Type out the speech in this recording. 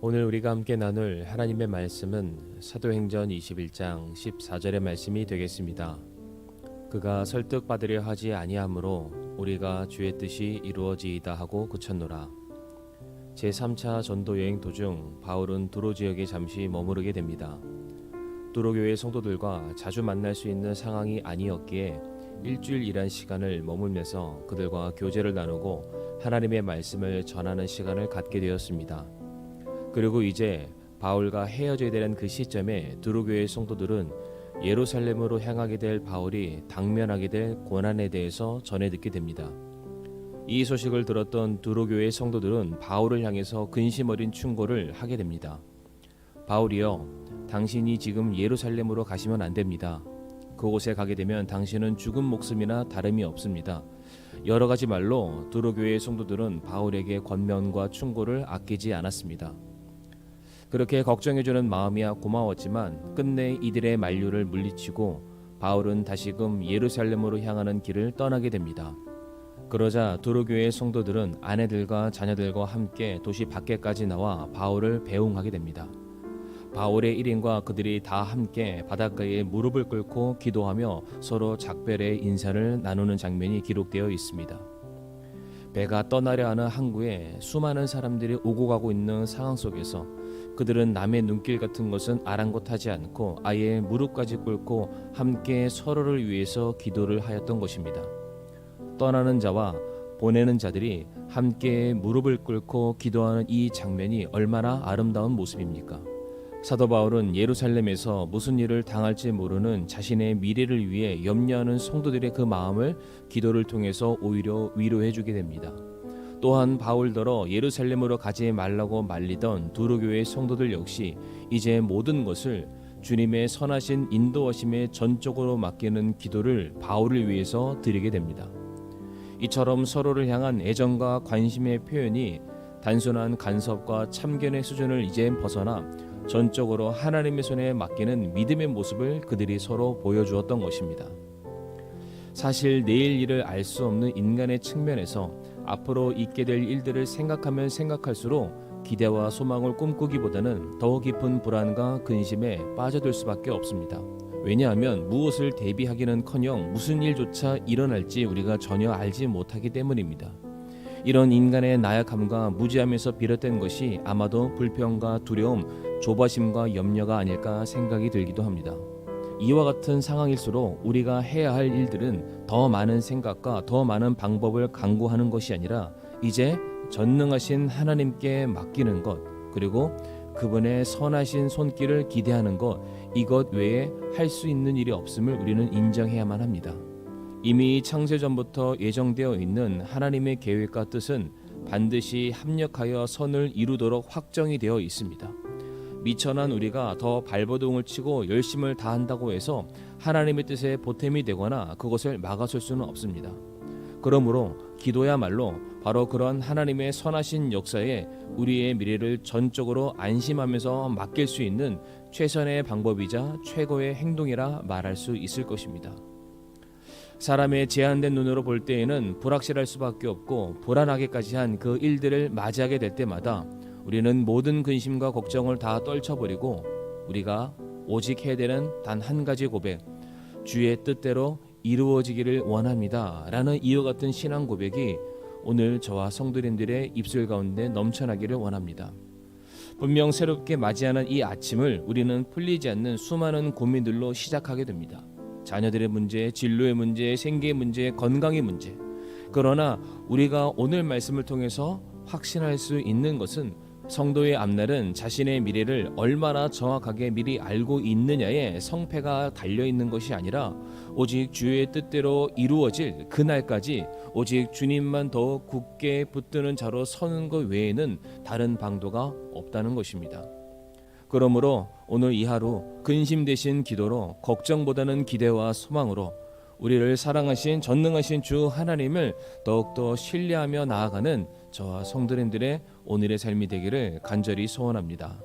오늘 우리가 함께 나눌 하나님의 말씀은 사도행전 21장 14절의 말씀이 되겠습니다. 그가 설득받으려 하지 아니하므로 우리가 주의 뜻이 이루어지이다 하고 그쳤노라. 제3차 전도 여행 도중 바울은 두로 지역에 잠시 머무르게 됩니다. 두로 교회 성도들과 자주 만날 수 있는 상황이 아니었기에 일주일이란 시간을 머물면서 그들과 교제를 나누고 하나님의 말씀을 전하는 시간을 갖게 되었습니다. 그리고 이제 바울과 헤어져야 되는 그 시점에 두로 교회 성도들은 예루살렘으로 향하게 될 바울이 당면하게 될 고난에 대해서 전해 듣게 됩니다. 이 소식을 들었던 두로 교회 성도들은 바울을 향해서 근심 어린 충고를 하게 됩니다. 바울이여, 당신이 지금 예루살렘으로 가시면 안 됩니다. 그곳에 가게 되면 당신은 죽은 목숨이나 다름이 없습니다. 여러 가지 말로 두로 교회 성도들은 바울에게 권면과 충고를 아끼지 않았습니다. 그렇게 걱정해주는 마음이야 고마웠지만 끝내 이들의 만류를 물리치고 바울은 다시금 예루살렘으로 향하는 길을 떠나게 됩니다. 그러자 두로 교회 성도들은 아내들과 자녀들과 함께 도시 밖에까지 나와 바울을 배웅하게 됩니다. 바울의 일행과 그들이 다 함께 바닷가에 무릎을 꿇고 기도하며 서로 작별의 인사를 나누는 장면이 기록되어 있습니다. 배가 떠나려 하는 항구에 수많은 사람들이 오고 가고 있는 상황 속에서 그들은 남의 눈길 같은 것은 아랑곳하지 않고 아예 무릎까지 꿇고 함께 서로를 위해서 기도를 하였던 것입니다. 떠나는 자와 보내는 자들이 함께 무릎을 꿇고 기도하는 이 장면이 얼마나 아름다운 모습입니까? 사도 바울은 예루살렘에서 무슨 일을 당할지 모르는 자신의 미래를 위해 염려하는 성도들의 그 마음을 기도를 통해서 오히려 위로해 주게 됩니다. 또한 바울더러 예루살렘으로 가지 말라고 말리던 두로 교회 성도들 역시 이제 모든 것을 주님의 선하신 인도하심에 전적으로 맡기는 기도를 바울을 위해서 드리게 됩니다. 이처럼 서로를 향한 애정과 관심의 표현이 단순한 간섭과 참견의 수준을 이제 벗어나 전적으로 하나님의 손에 맡기는 믿음의 모습을 그들이 서로 보여주었던 것입니다. 사실 내일 일을 알 수 없는 인간의 측면에서 앞으로 있게 될 일들을 생각하면 생각할수록 기대와 소망을 꿈꾸기보다는 더 깊은 불안과 근심에 빠져들 수밖에 없습니다. 왜냐하면 무엇을 대비하기는커녕 무슨 일조차 일어날지 우리가 전혀 알지 못하기 때문입니다. 이런 인간의 나약함과 무지함에서 비롯된 것이 아마도 불평과 두려움, 조바심과 염려가 아닐까 생각이 들기도 합니다. 이와 같은 상황일수록 우리가 해야 할 일들은 더 많은 생각과 더 많은 방법을 강구하는 것이 아니라 이제 전능하신 하나님께 맡기는 것, 그리고 그분의 선하신 손길을 기대하는 것, 이것 외에 할 수 있는 일이 없음을 우리는 인정해야만 합니다. 이미 창세전부터 예정되어 있는 하나님의 계획과 뜻은 반드시 합력하여 선을 이루도록 확정이 되어 있습니다. 미천한 우리가 더 발버둥을 치고 열심을 다한다고 해서 하나님의 뜻에 보탬이 되거나 그것을 막아설 수는 없습니다. 그러므로 기도야말로 바로 그런 하나님의 선하신 역사에 우리의 미래를 전적으로 안심하면서 맡길 수 있는 최선의 방법이자 최고의 행동이라 말할 수 있을 것입니다. 사람의 제한된 눈으로 볼 때에는 불확실할 수밖에 없고 불안하게까지 한 그 일들을 맞이하게 될 때마다 우리는 모든 근심과 걱정을 다 떨쳐버리고 우리가 오직 해야 되는 단 한 가지 고백, 주의 뜻대로 이루어지기를 원합니다 라는 이와 같은 신앙 고백이 오늘 저와 성도님들의 입술 가운데 넘쳐나기를 원합니다. 분명 새롭게 맞이하는 이 아침을 우리는 풀리지 않는 수많은 고민들로 시작하게 됩니다. 자녀들의 문제, 진로의 문제, 생계의 문제, 건강의 문제. 그러나 우리가 오늘 말씀을 통해서 확신할 수 있는 것은 성도의 앞날은 자신의 미래를 얼마나 정확하게 미리 알고 있느냐에 성패가 달려있는 것이 아니라 오직 주의 뜻대로 이루어질 그날까지 오직 주님만 더 굳게 붙드는 자로 서는 것 외에는 다른 방도가 없다는 것입니다. 그러므로 오늘 이 하루 근심 대신 기도로, 걱정보다는 기대와 소망으로 우리를 사랑하신 전능하신 주 하나님을 더욱더 신뢰하며 나아가는 저와 성도님들의 오늘의 삶이 되기를 간절히 소원합니다.